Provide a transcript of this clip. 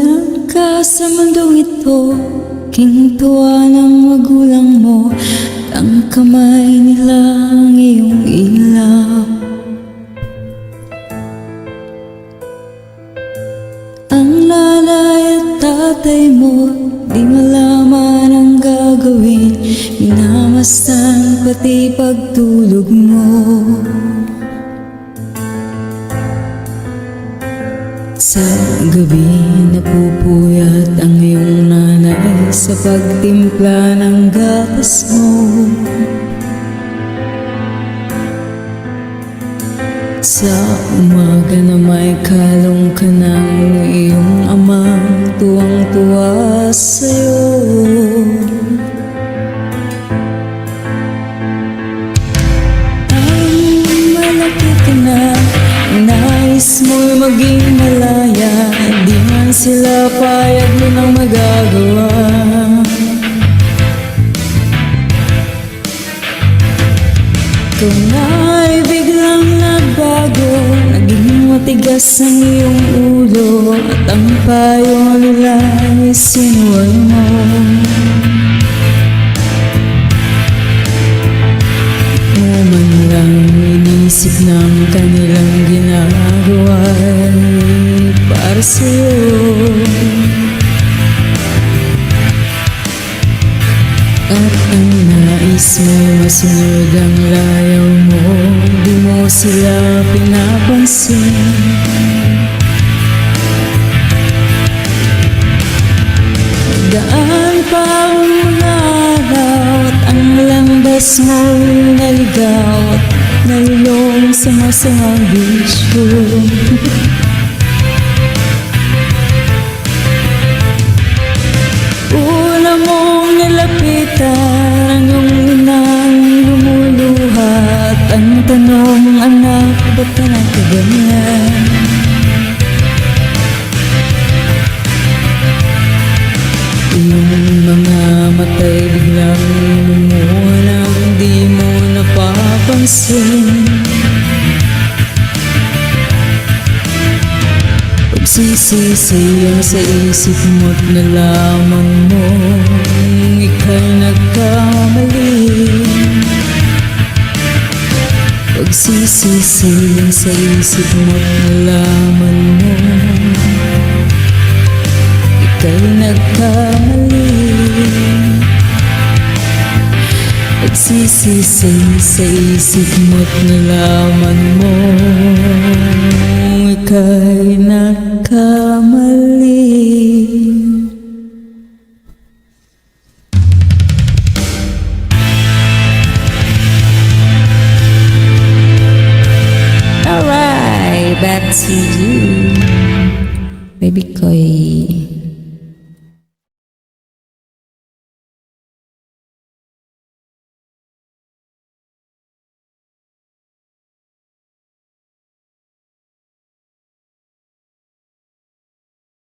Mawalan ka sa mundong ito, gintuwa ng magulang mo, ang kamay nila ang iyong ilaw. Ang nanay at tatay mo, di malaman ang gagawin, minamasdan pati pagtulog mo. Sa gabi napupuyat ang iyong nanay sa pagtimpla ng gatas mo. Sa umaga na may kalong ka ng iyong amang tuwang-tuwa sa'yo. Ang malaki ka na, nais mo'y maging malaya, di man sila payag mo nang magagawa. Ikaw na'y biglang nagbago, naging matigas ang iyong ulo, at ang payo nila'y sinuway mo. Man lang inisip ng kanilang ginagawa'y para sa'yo. At ang nais mo'y masunod ang layaw mo, di mo sila pinapansin. Daan pa ang mga araw at ang landas mo'y naligaw at nalulong sa masamang bisyo. Una mong nilapitan ang iyong inang lumuluha, at ang tanong, anak, ba't ka nagkaganyan? Iyong mga mata'y biglang lumuha nang di mo napapansin. Pagsisisi ang sa isip mo't nalaman mo ika'y nagkamali. Pagsisisi ang sa isip mo't nalaman mo ika'y nagkamali. Pagsisisi sa isip mo't nalaman mo ika'y nagkamali. Alright, back to you, baby Koy.